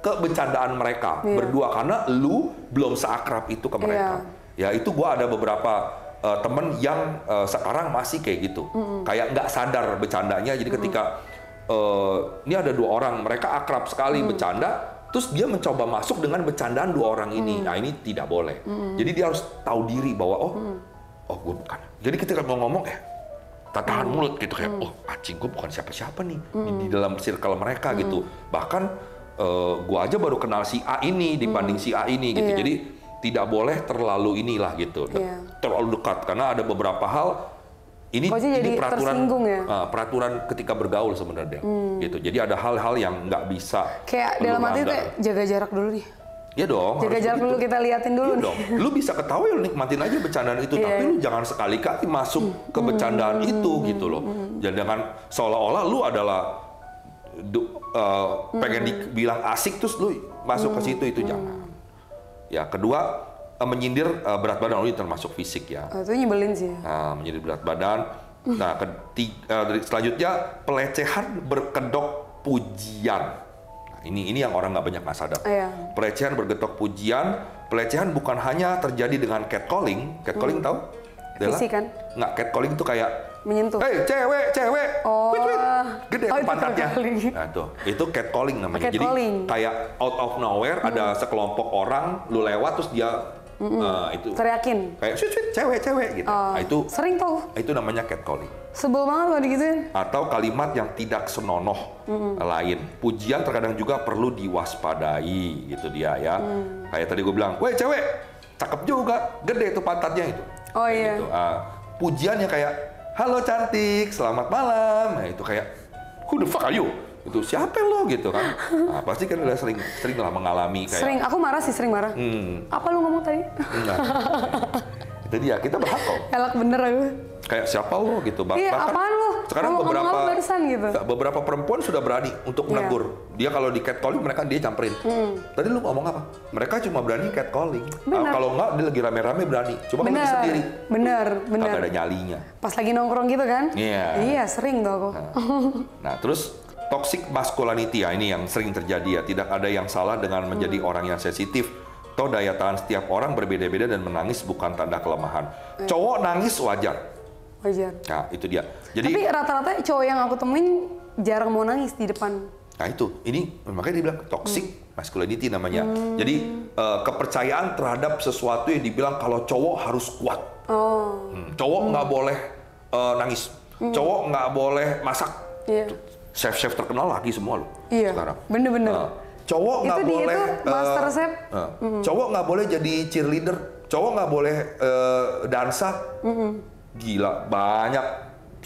ke bercandaan mereka berdua karena lu belum seakrab itu ke mereka. Ya, itu gua ada beberapa temen yang sekarang masih kayak gitu. Kayak nggak sadar bercandanya. Jadi ketika ini ada dua orang, mereka akrab sekali bercanda. Terus dia mencoba masuk dengan bercandaan dua orang ini. Nah ini tidak boleh. Jadi dia harus tahu diri bahwa gue bukan. Jadi ketika mau ngomong tahan mulut gitu kayak anjing gue bukan siapa-siapa nih di dalam circle mereka gitu. Bahkan gue aja baru kenal si A ini dibanding si A ini gitu. Jadi tidak boleh terlalu inilah gitu, terlalu dekat karena ada beberapa hal ini peraturan ya? Peraturan ketika bergaul sebenarnya gitu. Jadi ada hal-hal yang nggak bisa kayak dalam arti itu jaga jarak dulu nih. Ya dong. Jaga jarak dulu, kita liatin dulu. Iya dong. Lu bisa ketawa, lu nikmatin aja bercandaan itu, tapi lu jangan sekali-kali masuk ke bercandaan itu gitu loh. Jangan seolah-olah lu adalah pengen dibilang asik terus lu masuk ke situ, itu jangan. Ya, kedua menyindir berat badan, ini termasuk fisik ya. Itu nyebelin sih. Menyindir berat badan. Nah, selanjutnya pelecehan berkedok pujian. Nah, ini yang orang nggak banyak sadar. Pelecehan berkedok pujian, pelecehan bukan hanya terjadi dengan catcalling. Catcalling tahu? Fisik kan? Nggak, catcalling itu kayak menyentuh. Hey, cewek. Oh. Gede pantatnya. Nah, tuh. Itu catcalling namanya. Catcalling. Jadi kayak out of nowhere ada sekelompok orang lu lewat terus dia itu teriakin kayak cewek gitu. Nah, itu sering tuh. Itu namanya catcalling. Sebel banget kalau digituin. Atau kalimat yang tidak senonoh lain. Pujian terkadang juga perlu diwaspadai, gitu dia ya. Kayak tadi gue bilang, "Weh cewek, cakep juga, gede tuh pantatnya itu." Oh iya. Gitu. Pujiannya kayak, "Halo cantik, selamat malam." Nah, itu kayak, "Who the fuck are you?" Itu siapa lo gitu kan? Nah, pasti kan udah sering lah mengalami kayak. Sering, aku marah sih, sering marah. Apa lu ngomong tadi? Itu dia, kita berhak kok. Elak bener aku. Kayak siapa lo gitu. Iya, apaan lo? Sekarang gitu. beberapa perempuan sudah berani untuk menegur. Dia kalau di catcalling mereka dia camperin. Tadi lu ngomong apa? Mereka cuma berani catcalling. Kalau enggak dia lagi rame-rame berani. Cuma kalau sendiri. Bener. Kagak ada nyalinya. Pas lagi nongkrong gitu kan? Iya, sering tuh aku. Nah, terus toxic masculinity ya, ini yang sering terjadi ya. Tidak ada yang salah dengan menjadi orang yang sensitif. Toh daya tahan setiap orang berbeda-beda dan menangis bukan tanda kelemahan. Cowok nangis wajar. Nah, itu dia. Jadi, tapi rata-rata cowok yang aku temuin jarang mau nangis di depan. Nah itu, ini makanya dibilang toxic masculinity namanya. Jadi kepercayaan terhadap sesuatu yang dibilang kalau cowok harus kuat. Cowok nggak boleh nangis. Cowok nggak boleh masak. Chef-chef terkenal lagi semua loh sekarang. Bener-bener. Cowok nggak boleh master chef. Cowok nggak boleh jadi cheerleader. Cowok nggak boleh dansa. Gila, banyak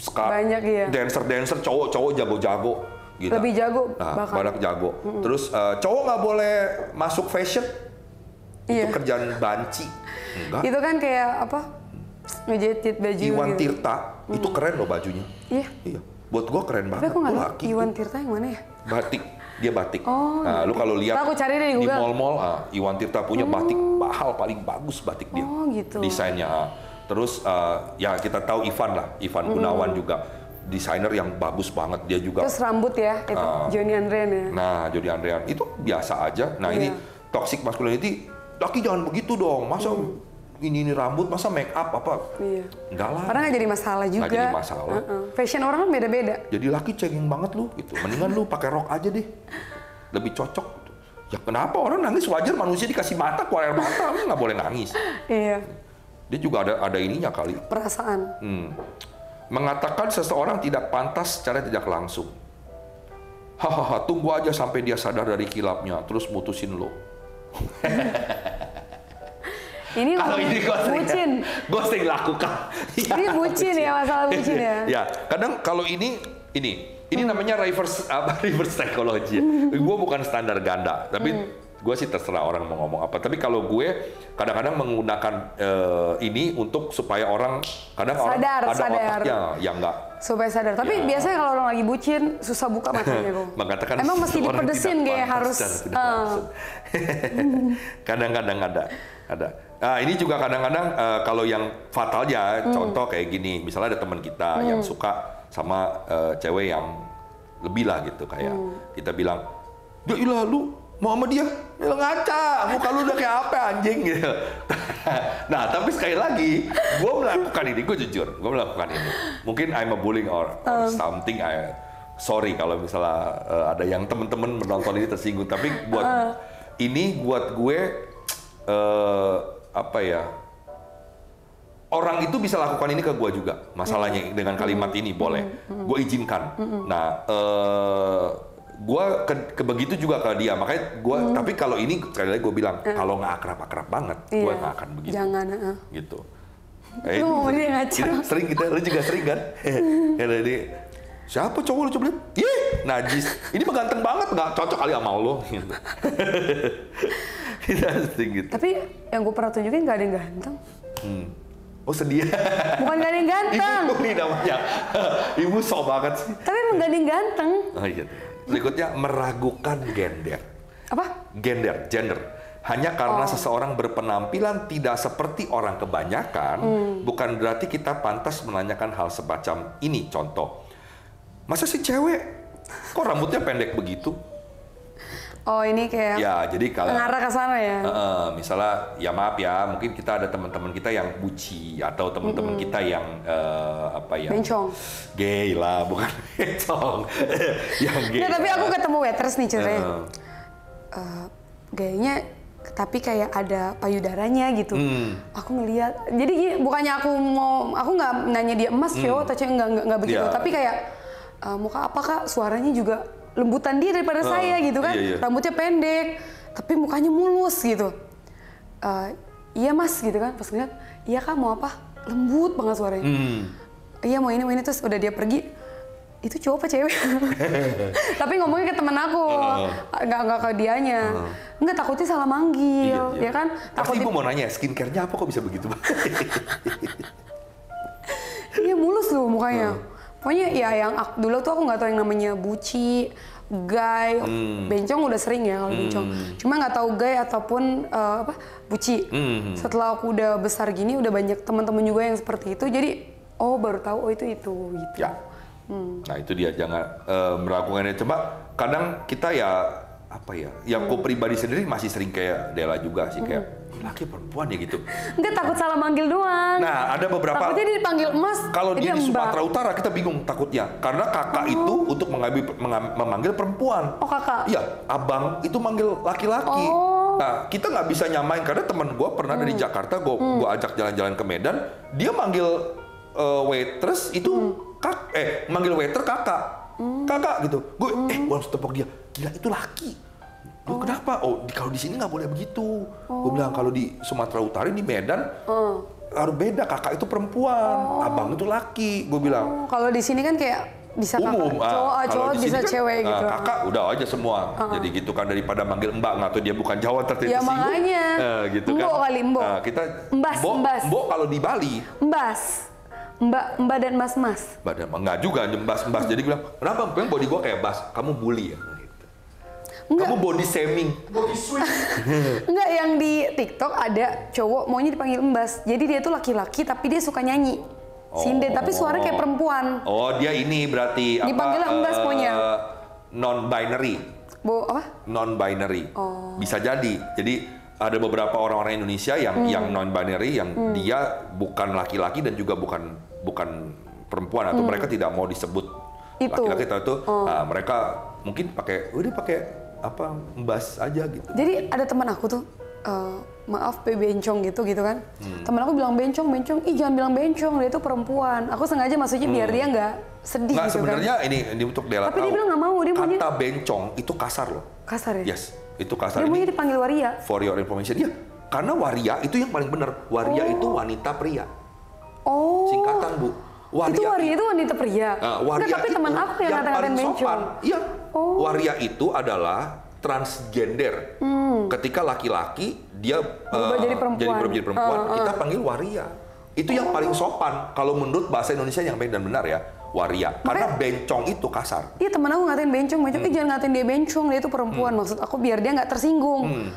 sekarang. Dancer cowok jago-jago. Gila. Lebih jago bahkan. Banyak jago. Terus cowok nggak boleh masuk fashion. Itu kerjaan banci. Enggak. Itu kan kayak apa? Ngejahit baju. Iwan gitu. Tirta itu keren loh bajunya. Iya. Buat gua keren banget. Tapi aku nggak tahu Iwan Tirta yang mana ya? Batik. Dia batik. Nah, lu kalau lihat aku cari di mall-mall, Iwan Tirta punya batik mahal, paling bagus batik dia. Gitu. Desainnya. Terus ya kita tahu Ivan Gunawan juga desainer yang bagus banget, dia juga. Terus rambut ya, itu Johnny Andrean ya. Nah, Johnny Andrean itu biasa aja. Nah, ini toxic masculinity, laki jangan begitu dong. Masa ini rambut, masa make up apa? Enggak lah. Karena nggak jadi masalah juga. Nggak jadi masalah. Fashion orang kan beda-beda. Jadi laki cengeng banget lu gitu. Mendingan lu pakai rok aja deh. Lebih cocok. Ya kenapa orang nangis wajar, manusia dikasih mata, keluar air mata, nggak boleh nangis. Iya. Dia juga ada ininya kali. Perasaan. Mengatakan seseorang tidak pantas secara tidak langsung. Hahaha, tunggu aja sampai dia sadar dari kilapnya, terus mutusin lo. Ini kalau ini bucin. Gue sering lakukan. Ini bucin ya, masalah bucin ya. Ya, kadang kalau ini namanya reverse psychology. Gue bukan standar ganda, tapi gue sih terserah orang mau ngomong apa. Tapi kalau gue kadang-kadang menggunakan ini untuk supaya orang orang ada otaknya yang enggak. Supaya sadar. Tapi biasanya kalau orang lagi bucin susah buka matanya kok. Mengatakan emang mesti dipedesin kayak harus. Kadang-kadang ada. Nah, ini juga kadang-kadang kalau yang fatalnya, contoh kayak gini, misalnya ada teman kita yang suka sama cewek yang lebih lah gitu, kayak kita bilang, ya ilah lu mau sama dia, ya ngaca, muka lu udah kayak apa anjing gitu. Nah, tapi sekali lagi, gue melakukan ini, gue jujur, gue melakukan ini. Mungkin I'm a bullying or something, sorry kalau misalnya ada yang temen-temen menonton ini tersinggung, tapi buat gue apa ya, orang itu bisa lakukan ini ke gue juga. Masalahnya dengan kalimat ini boleh, gue izinkan. Nah, begitu juga ke dia, makanya tapi kalau ini sekali lagi gue bilang kalau nggak akrab banget, gue nggak akan begitu. Jangan. Gitu. Lu mau dia ngaca. Sering lu juga sering kan? Ya jadi siapa cowok lu coba lihat? Ih, najis. Ini mah ganteng banget, nggak cocok kali sama lo. Gitu. Kita sering gitu. Tapi yang gue pernah tunjukin nggak ada yang ganteng. Oh sedih. Bukan gak ada yang ganteng. Ibu nih namanya. Ibu sok banget sih. Tapi emang gak ada yang ganteng. Oh iya. Berikutnya meragukan gender. Apa? Gender. Hanya karena seseorang berpenampilan tidak seperti orang kebanyakan, bukan berarti kita pantas menanyakan hal semacam ini. Contoh, masa si cewek kok rambutnya pendek begitu? Oh ini kayak Ya, jadi kalau mengarah ke sana ya. misalnya, ya maaf ya, mungkin kita ada teman-teman kita yang buci atau teman-teman kita yang Bencong. gay lah, bukan bencong, yang gay. Nggak, tapi aku ketemu waiters nih ceritanya. Gayanya tapi kayak ada payudaranya gitu. Aku ngeliat, jadi gini, bukannya aku nggak nanya dia emas, cowok atau cewek, nggak begitu. Yeah. Tapi kayak muka apa kak, suaranya juga lembutan dia daripada saya gitu kan. Iya. Rambutnya pendek, tapi mukanya mulus gitu. Iya mas gitu kan, pas ngeliat, iya kak mau apa? Lembut banget suaranya. Iya mau ini, terus udah dia pergi. Itu cowok apa cewek? Tapi ngomongnya ke temen aku, nggak ke dianya. Nggak, takutnya salah manggil, ya kan? Pasti ibu mau nanya, skincare-nya apa kok bisa begitu? Iya mulus loh mukanya. Pokoknya ya yang dulu tuh aku nggak tahu yang namanya buci, gay, bencong udah sering ya kalau bencong. Cuma nggak tahu gay ataupun buci. Setelah aku udah besar gini, udah banyak teman-teman juga yang seperti itu. Jadi baru tahu itu gitu. Ya. Nah itu dia, jangan meragukannya. Coba kadang kita ya yang aku pribadi sendiri masih sering kayak Dela juga sih, kayak laki perempuan ya gitu. Enggak, takut salah manggil doang. Nah ada beberapa. Takutnya dia dipanggil emas. Kalau dia di mbak. Sumatera Utara kita bingung takutnya, karena kakak itu untuk memanggil perempuan. Oh kakak. Iya, abang itu manggil laki-laki. Nah kita nggak bisa nyamain, karena teman gue pernah dari Jakarta, gue ajak jalan-jalan ke Medan, dia manggil waitress itu manggil waiter kakak gitu. Gue langsung tepok dia, gila itu laki. Loh, kenapa? Kalau di sini nggak boleh begitu. Gue bilang kalau di Sumatera Utara di Medan harus beda, kakak itu perempuan, abang itu laki. Gue bilang. Kalau di sini kan kayak bisa umum, cowok bisa kan, cewek gitu. Kakak udah aja semua. Jadi gitu kan, daripada manggil mbak, nggak tahu dia bukan Jawa tertentu. Ya makanya. Gitu kan. Mbok kali mbok. Kita mbas. mbok kalau di Bali. Mbas. Mbak dan mas. Mbak dan enggak juga mbas. Jadi gue bilang, kenapa body gue kayak bas? Kamu bully ya? Enggak. Kamu body shaming. Body sweet. Enggak, yang di TikTok ada cowok maunya dipanggil Mbas. Jadi dia tuh laki-laki tapi dia suka nyanyi. Sinden, tapi suaranya kayak perempuan. Oh, dia ini berarti dipanggilnya Mbas maunya. Non-binary. Apa? Non-binary. Bisa jadi. Jadi ada beberapa orang-orang Indonesia yang non-binary, yang dia bukan laki-laki dan juga bukan perempuan, atau mereka tidak mau disebut laki-laki itu. Nah, mereka mungkin pakai Mbas aja gitu. Jadi ada teman aku tuh, maaf bencong gitu kan. Teman aku bilang bencong, jangan bilang bencong, dia itu perempuan. Aku sengaja maksudnya biar dia nggak sedih Nggak, gitu kan. sebenarnya ini untuk Dela tapi tahu. dia bilang nggak mau, dia maunya kata bencong itu kasar loh. kasar ya? Yes, itu kasar. Dia maunya dipanggil waria. For your information, iya. Karena waria itu yang paling benar. Waria itu wanita pria. Singkatan Bu. Itu waria itu wanita pria. Waria tapi itu teman aku yang kata-katain bencong. Iya. Waria itu adalah transgender. Ketika laki-laki dia jadi perempuan. jadi perempuan, kita panggil waria. Itu yang paling sopan kalau menurut bahasa Indonesia yang baik dan benar ya, waria. Karena bencong itu kasar. Iya, teman aku ngatain bencong. Jangan ngatain dia bencong, dia itu perempuan. Maksud aku biar dia nggak tersinggung.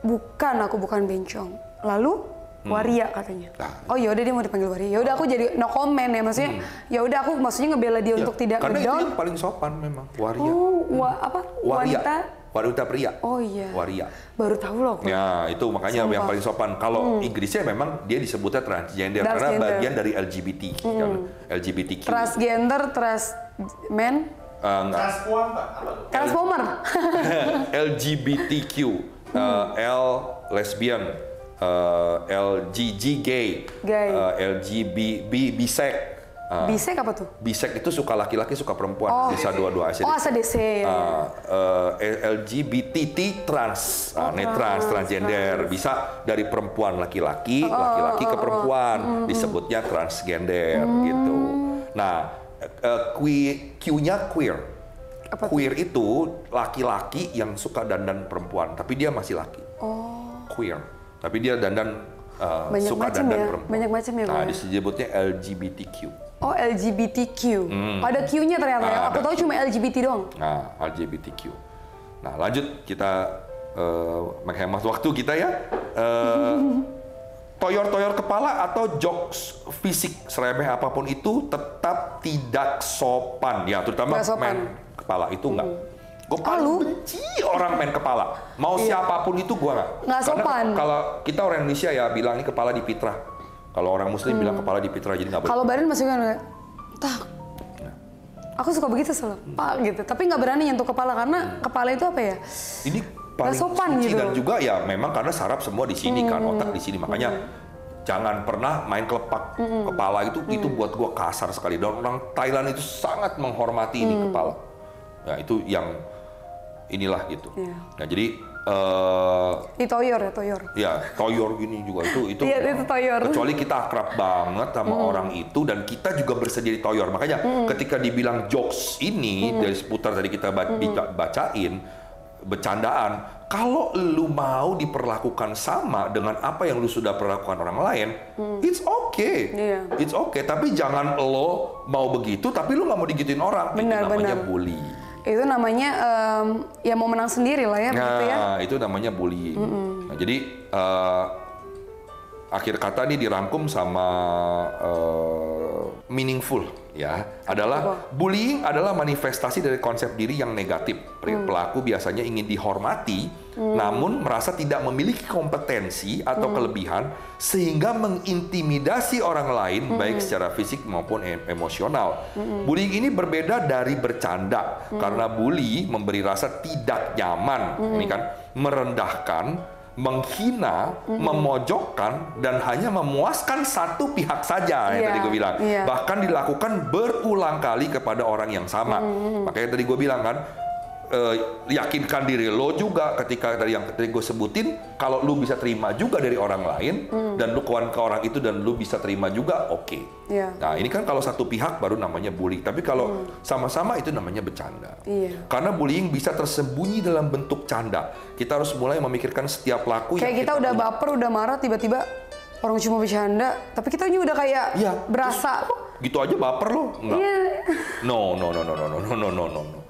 Aku bukan bencong. Lalu waria katanya. Oh ya udah, dia mau dipanggil waria. Ya udah, aku jadi no comment ya, maksudnya. Ya udah, aku maksudnya ngebela dia untuk tidak karena ngedown. itu yang paling sopan memang, waria. Waria. Wanita pria. Oh iya. Waria. Baru tahu loh. Ya, itu makanya yang paling sopan. Kalau Inggrisnya memang dia disebutnya transgender karena bagian dari LGBT. LGBTQ. Transgender, men. Transpuan Pak, apa tuh? Transformer. LGBTQ. L lesbian. LGG gay. LGBT bisek. Bisek apa tuh? Bisek itu suka laki-laki, suka perempuan, bisa dua-dua ACDC. Oh, ACDC. LGBTT trans, netrans, transgender, bisa dari perempuan laki-laki, laki-laki ke perempuan, disebutnya transgender gitu. Nah, Q-nya queer. Apa Queer itu laki-laki yang suka dandan perempuan, tapi dia masih laki. Queer, tapi dia dandan Banyak suka macam dandan ya? perempuan. Banyak macam ya, Nah, Bang? disebutnya LGBTQ. Oh, LGBTQ. Ada Q-nya ternyata ya. Aku tahu cuma LGBT doang. Nah, LGBTQ. Nah, lanjut kita menghemat waktu kita ya. Toyor-toyor kepala atau jokes fisik seremeh apapun itu tetap tidak sopan. Ya, terutama Nggak sopan. main kepala itu enggak. Gue paling benci orang main kepala. Mau siapapun itu gue nggak. Nggak sopan. Karena kalau kita orang Indonesia ya bilang ini kepala dipitrah. Kalau orang Muslim bilang kepala dipitrah, jadi nggak boleh. Kalau badan masih kan aku suka begitu selalu, Pak gitu. Tapi nggak berani nyentuh kepala karena kepala itu apa ya? Ini paling sopan suci gitu. dan juga ya memang karena saraf semua di sini kan, otak di sini. Makanya jangan pernah main kelepak kepala itu buat gua kasar sekali. Dan orang Thailand itu sangat menghormati ini kepala. Ya itu yang inilah gitu. Iya. Nah jadi Di toyor ya, toyor. ya toyor gini juga itu Iya, itu toyor. kecuali kita akrab banget sama orang itu dan kita juga bersedia ditoyor. Makanya ketika dibilang jokes ini dari seputar tadi kita bacain bercandaan, kalau lu mau diperlakukan sama dengan apa yang lu sudah perlakukan orang lain, it's okay. Iya. It's okay, tapi jangan lo mau begitu tapi lu nggak mau digituin orang. Benar, Itu namanya benar. bully. Itu namanya ya mau menang sendiri lah ya, begitu ya. Nah, itu namanya bullying. Nah, jadi akhir kata ini dirangkum sama meaningful ya. Adalah bullying adalah manifestasi dari konsep diri yang negatif. Pelaku biasanya ingin dihormati, namun merasa tidak memiliki kompetensi atau kelebihan sehingga mengintimidasi orang lain baik secara fisik maupun emosional. Bullying ini berbeda dari bercanda karena bully memberi rasa tidak nyaman, ini kan merendahkan, menghina, memojokkan, dan hanya memuaskan satu pihak saja yang tadi gue bilang. Bahkan dilakukan berulang kali kepada orang yang sama. Makanya tadi gue bilang kan, yakinkan diri lo juga ketika tadi yang tadi gue sebutin, kalau lu bisa terima juga dari orang lain, dan lu kawan ke orang itu dan lu bisa terima juga, oke. Nah ini kan kalau satu pihak baru namanya bully, tapi kalau sama-sama itu namanya bercanda. Karena bullying bisa tersembunyi dalam bentuk canda. Kita harus mulai memikirkan setiap pelaku Kayak yang kita udah baper, udah marah, tiba-tiba orang cuma bercanda, tapi kita udah kayak berasa. Gitu aja baper lo? Enggak. No.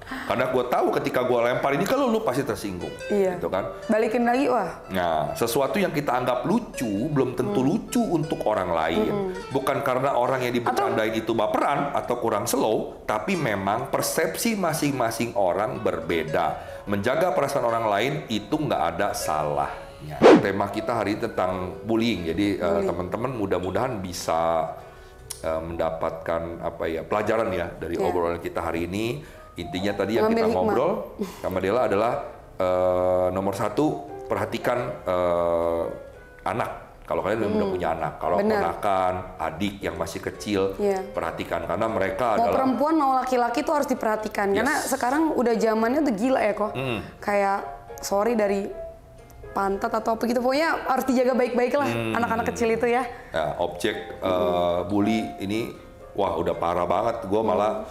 Karena gue tahu ketika gue lempar ini kalau lu pasti tersinggung, gitu kan? Balikin lagi, wah. Nah, sesuatu yang kita anggap lucu belum tentu lucu untuk orang lain. Bukan karena orang yang dibercandain itu baperan atau kurang slow, tapi memang persepsi masing-masing orang berbeda. Menjaga perasaan orang lain itu nggak ada salahnya. Tema kita hari ini tentang bullying, jadi teman-teman mudah-mudahan bisa mendapatkan pelajaran ya dari obrolan kita hari ini. Intinya tadi yang kita ngobrol sama Della adalah nomor satu, perhatikan anak. Kalau kalian udah punya anak, kalau ponakan, adik yang masih kecil, perhatikan karena mereka mau adalah perempuan mau laki-laki itu harus diperhatikan karena sekarang udah zamannya tuh gila ya kok. Kayak sorry dari pantat atau apa gitu, pokoknya harus dijaga baik-baik lah anak-anak kecil itu ya. Objek bully ini wah udah parah banget. Gue malah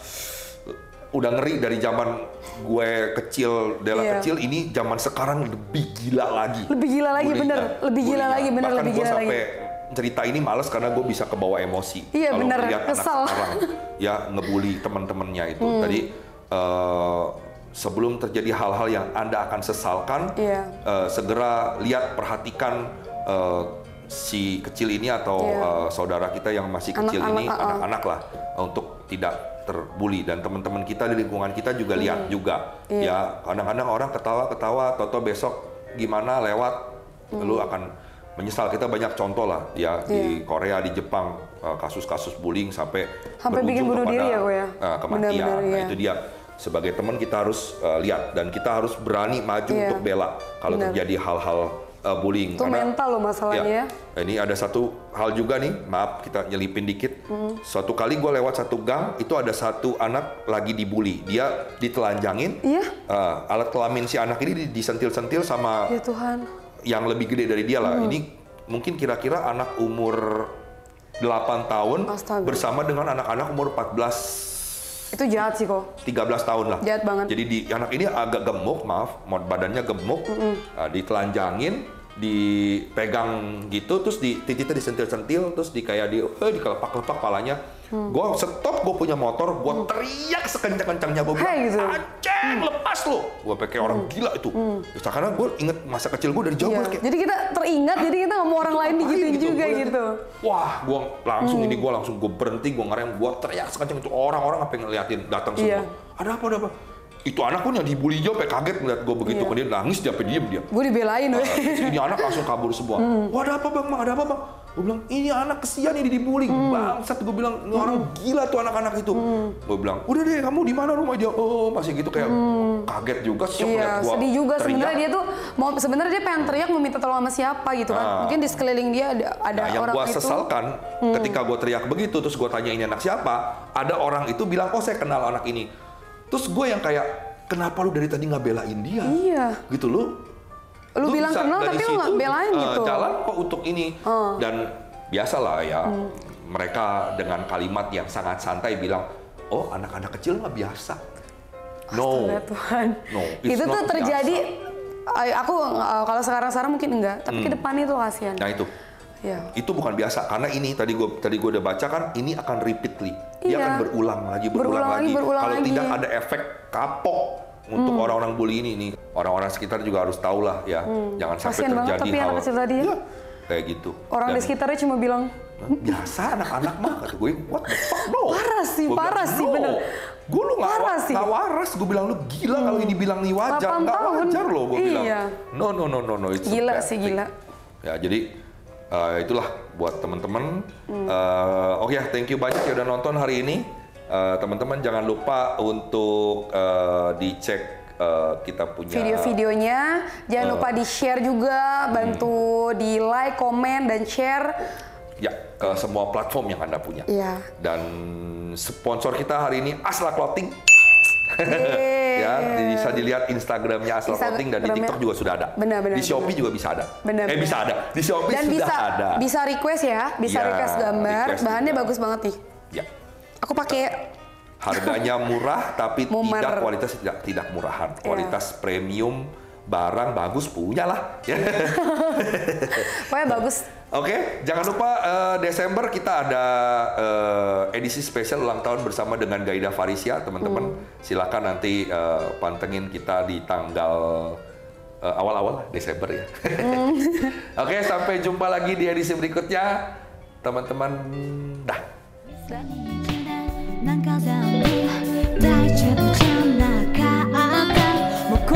udah ngeri dari zaman gue kecil, Della kecil, ini zaman sekarang lebih gila lagi. Lebih gila lagi, bener. Lebih gila lagi, bener. Bahkan Lebih gue gila lagi. sampai cerita ini males karena gue bisa kebawa emosi. Iya, kalau bener. melihat anak Kesel. sekarang ya ngebully teman-temannya itu. Tadi sebelum terjadi hal-hal yang Anda akan sesalkan, segera lihat, perhatikan si kecil ini atau saudara kita yang masih kecil ini, anak-anak lah, untuk tidak terbully. Dan teman-teman kita di lingkungan kita juga lihat juga. Ya, kadang-kadang orang ketawa-ketawa, toto besok gimana lewat, lu akan menyesal. Kita banyak contoh lah ya di Korea, di Jepang, kasus-kasus bullying sampai bikin bunuh diri ya, kok ya. Kematian. Benar-benar, Nah, itu dia. Sebagai teman kita harus lihat dan kita harus berani maju untuk bela kalau terjadi hal-hal bullying. Itu mental loh masalahnya. Ya, ini ada satu hal juga nih, maaf kita nyelipin dikit. Suatu kali gue lewat satu gang, itu ada satu anak lagi dibully. Dia ditelanjangin, alat kelamin si anak ini disentil-sentil sama Ya Tuhan. yang lebih gede dari dia lah. Ini mungkin kira-kira anak umur 8 tahun Astaga. bersama dengan anak-anak umur 14 Itu jahat sih kok. 13 tahun lah. Jahat banget. Jadi anak ini agak gemuk, maaf, badannya gemuk, ditelanjangin, dipegang gitu, terus titiknya disentil-sentil, terus dikelepak-kelepak palanya. Gue stop, gue punya motor, gue teriak sekencang-kencangnya, gue bilang, Hey, gitu. Aceng, lepas lo! Gue pakai orang gila itu. Terus karena gue inget masa kecil gue dari jauh, Iya. gue kayak, Jadi kita teringat, jadi kita nggak mau orang lain digituin gitu. juga Gua gitu. Wah, gue langsung gue berhenti, gue ngerem, gue teriak sekencang itu, orang-orang apa yang ngeliatin datang semua. Iya. Ada apa? Itu anak pun yang dibully juga sampai kaget ngeliat gue begitu, Iya. dia nangis, dia diem dia. Gue dibelain weh. Terus ini anak langsung kabur semua. Wah, ada apa bang? Ada apa bang? Gue bilang, ini anak kesian ini dibully. Bangsat, gue bilang, ini orang gila tuh anak-anak itu. Gue bilang, udah deh kamu di mana rumah dia? Oh, masih gitu kayak kaget juga, shock Iya, liat gua sedih juga teriak. sebenarnya dia tuh sebenarnya dia pengen teriak mau minta tolong sama siapa gitu kan. Mungkin di sekeliling dia ada Nah, yang orang gue itu. sesalkan ketika gue teriak begitu, terus gue tanya ini anak siapa, ada orang itu bilang, oh saya kenal anak ini. Terus gue yang kayak, kenapa lu dari tadi nggak belain dia? Iya. Gitu lu Lu bilang bisa kenal dari tapi lu situ, nggak belain gitu. Jalan kok untuk ini. Dan biasalah ya, mereka dengan kalimat yang sangat santai bilang, oh anak-anak kecil nggak biasa. No, Astaga, Tuhan. no, it's Itu tuh not terjadi. Aku kalau sekarang mungkin enggak, tapi ke depannya tuh kasihan. Nah Iya. itu bukan biasa karena ini tadi gue udah baca kan, ini akan repeatedly, dia Iya. akan berulang lagi. Berulang Kalau lagi. tidak ada efek kapok untuk orang-orang bully ini nih, orang-orang sekitar juga harus tahu lah ya, jangan sampai Kasian banget terjadi tapi hal anak kecil tadi ya. Iya, kayak gitu. Orang di Dan sekitarnya cuma bilang, biasa anak-anak mah, kata gue, what the fuck, no. Parah sih, bener. Gue lu Parah sih. nggak waras, gue bilang lu gila kalau ini bilang nih wajar, 8 nggak tahun. wajar loh, gue bilang. Iya. No, it's a Gila bad sih, thing. gila. Ya jadi itulah buat teman-teman. Oke, thank you banyak yang udah nonton hari ini. Teman-teman jangan lupa untuk dicek kita punya video-videonya. Jangan lupa di-share juga, bantu di-like, komen, dan share. ya ke semua platform yang Anda punya. Iya. Dan sponsor kita hari ini Asla Clothing. Yeay. Ya, bisa dilihat Instagramnya Asla Clothing dan di Instagramnya. TikTok juga sudah ada. Benar. Di Shopee juga bisa ada. Benar. Bisa ada. Di Shopee Dan sudah ada. bisa request ya, bisa Ya, request gambar. request Bahannya juga. bagus banget nih. Ya. Aku pakai. Harganya murah tapi Mumer. tidak kualitas tidak murahan. Kualitas premium, barang bagus punya lah. Ya. Pokoknya bagus. Oke, jangan lupa Desember kita ada edisi spesial ulang tahun bersama dengan Gaida Farisia, teman-teman. Silakan nanti pantengin kita di tanggal awal-awal Desember ya. Oke, sampai jumpa lagi di edisi berikutnya, teman-teman. Dah. なんか全部大丈夫じゃなかったもう言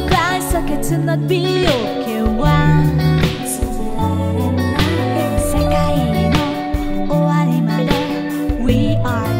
葉避けつな美容系は続けられない世界の終わりまで We are